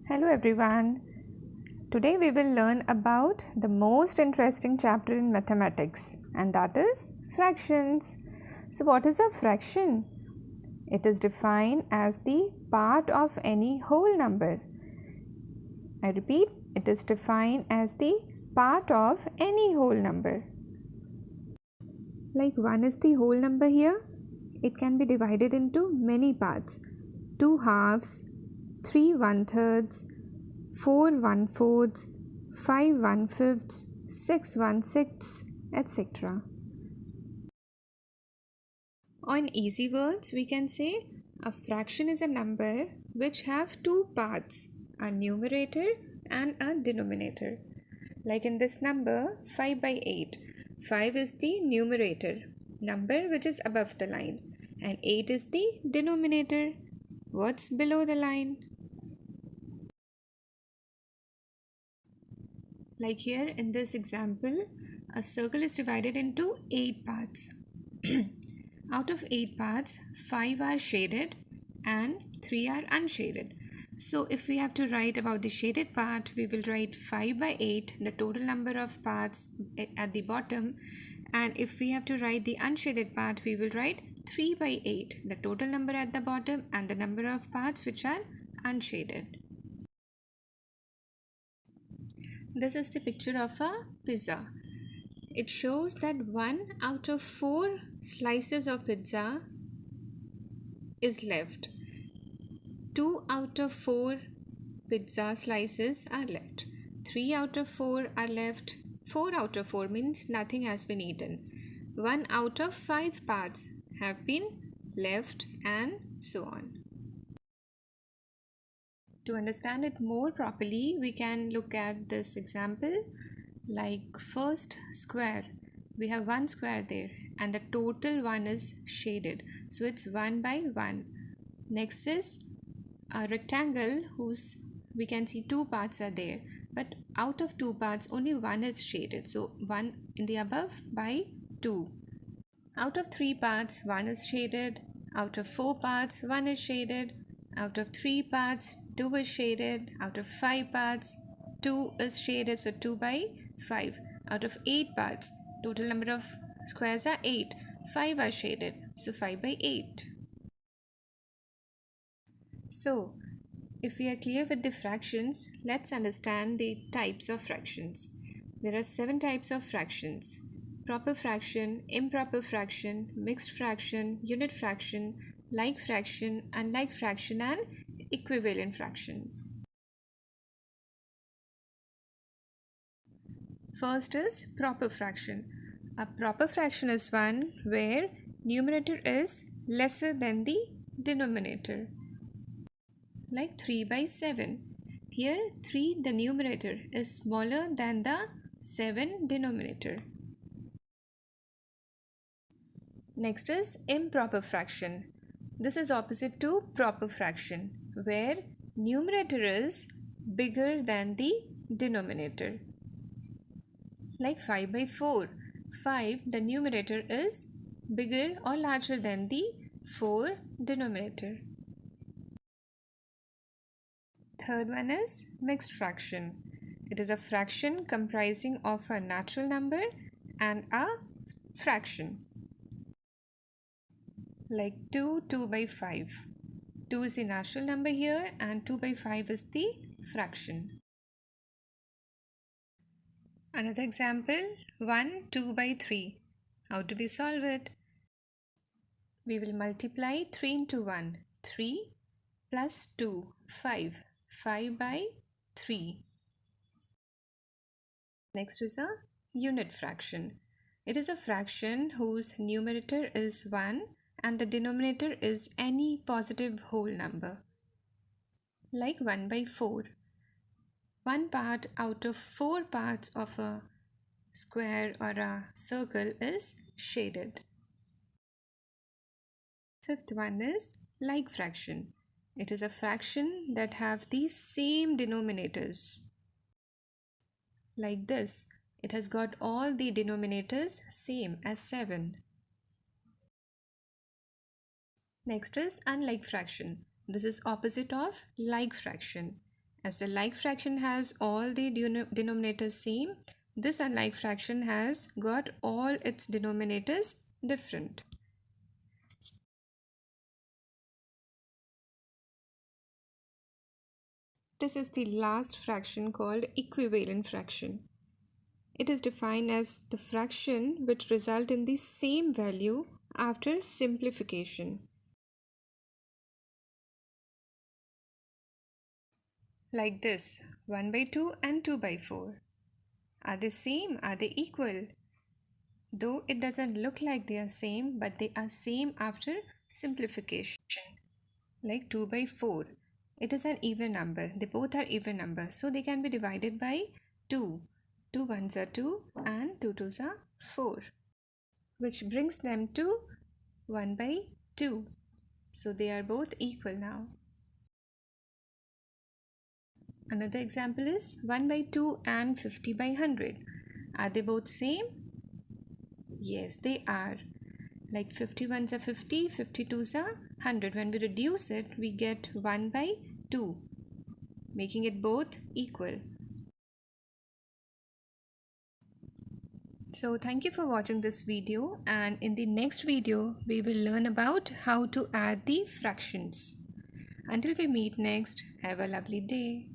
Hello everyone. Today we will learn about the most interesting chapter in mathematics, and that is fractions. So what is a fraction? It is defined as the part of any whole number. I repeat, it is defined as the part of any whole number. Like 1 is the whole number here. It can be divided into many parts. 2 halves, 3 1/3, 4 1/4, 5 1/5, 6 1/6, etc. Or in easy words, we can say a fraction is a number which have two parts, a numerator and a denominator. Like in this number 5 by 8, 5 is the numerator, number which is above the line, and 8 is the denominator. What's below the line? Like here in this example, a circle is divided into 8 parts. Out of 8 parts, 5 are shaded and 3 are unshaded. So if we have to write about the shaded part, we will write 5 by 8, the total number of parts at the bottom. And if we have to write the unshaded part, we will write 3 by 8, the total number at the bottom and the number of parts which are unshaded. This is the picture of a pizza. It shows that 1 out of 4 slices of pizza is left. 2 out of 4 pizza slices are left. 3 out of 4 are left. 4 out of 4 means nothing has been eaten. 1 out of 5 parts have been left, and so on. To understand it more properly, we can look at this example. Like first square, we have one square there and the total one is shaded, so it's 1 by 1. Next is a rectangle whose we can see 2 parts are there, but out of 2 parts only 1 is shaded, so 1 in the above by 2. Out of 3 parts 1 is shaded, out of 4 parts 1 is shaded, out of 3 parts 2 is shaded, out of 5 parts 2 is shaded, so 2 by 5. Out of 8 parts, total number of squares are 8, 5 are shaded, so 5 by 8. So if we are clear with the fractions, let's understand the types of fractions. There are 7 types of fractions: proper fraction, improper fraction, mixed fraction, unit fraction, like fraction, unlike fraction, and equivalent fraction. First is proper fraction. A proper fraction is one where numerator is lesser than the denominator. Like 3 by 7. Here 3, the numerator, is smaller than the 7 denominator. Next is improper fraction. This is opposite to proper fraction, where numerator is bigger than the denominator. Like 5 by 4. 5, the numerator is bigger or larger than the 4 denominator. Third one is mixed fraction. It is a fraction comprising of a natural number and a fraction. Like 2 by 5. 2 is the natural number here and 2 by 5 is the fraction. Another example, 2 by 3. How do we solve it? We will multiply 3 into 1. 3 plus 2, 5. 5 by 3. Next is a unit fraction. It is a fraction whose numerator is 1 and the denominator is any positive whole number. Like 1 by 4. 1 part out of 4 parts of a square or a circle is shaded. Fifth one is like fraction. It is a fraction that have the same denominators. Like this, it has got all the denominators same as 7. Next is unlike fraction. This is opposite of like fraction. As the like fraction has all the denominators same, this unlike fraction has got all its denominators different. This is the last fraction called equivalent fraction. It is defined as the fraction which result in the same value after simplification. Like this, 1 by 2 and 2 by 4. Are they same? Are they equal? Though it doesn't look like they are same, but they are same after simplification. Like 2 by 4. It is an even number. They both are even numbers. So they can be divided by 2. 2 ones are 2 and 2 twos are 4. Which brings them to 1 by 2. So they are both equal now. Another example is 1 by 2 and 50 by 100. Are they both same? Yes, they are. Like 51s are 50, 52s are 100. When we reduce it, we get 1 by 2, making it both equal. So thank you for watching this video, and in the next video, we will learn about how to add the fractions. Until we meet next, have a lovely day.